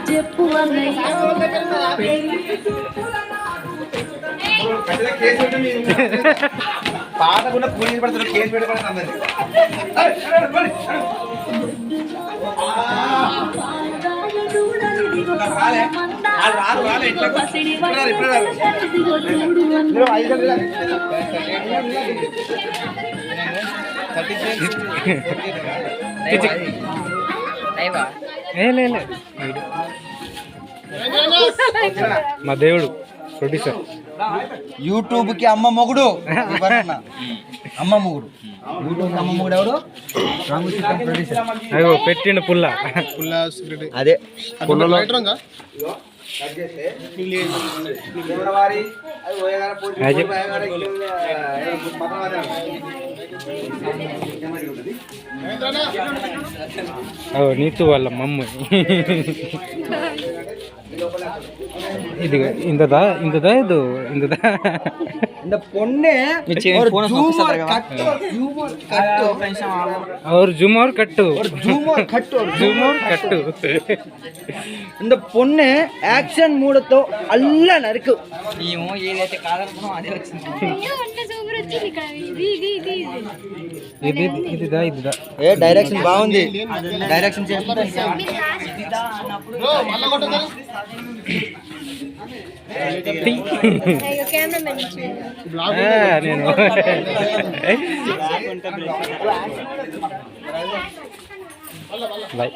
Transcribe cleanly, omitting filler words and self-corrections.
చెప్పు పాట కూడా కూలి పడుతుంది కేసు పెట్టుకోవడం అన్నది మా దేవుడు ప్రొడ్యూసర్ యూట్యూబ్ కి అమ్మ మొగుడు అమ్మ మొగుడు యూట్యూబ్ అమ్మ మొగుడు ఎవడు అయ్యో పెట్టిండు పుల్ల అదే పుల్లలో నీతు వాళ్ళ మమ్మ இது இந்ததா இந்ததா இது இந்ததா இந்த பொண்ணு ஒரு ஜூமர் கட்டு இந்த பொண்ணு యాక్షన్ మూడతో అల్ల నరకు మేము ఏదైతే కాదనుకున్నాం అదే వచ్చింది ఇది ఇదిదా ఇదిదా ఏ డైరెక్షన్ బాగుంది డైరెక్షన్ చేస్తుంటే నేను బై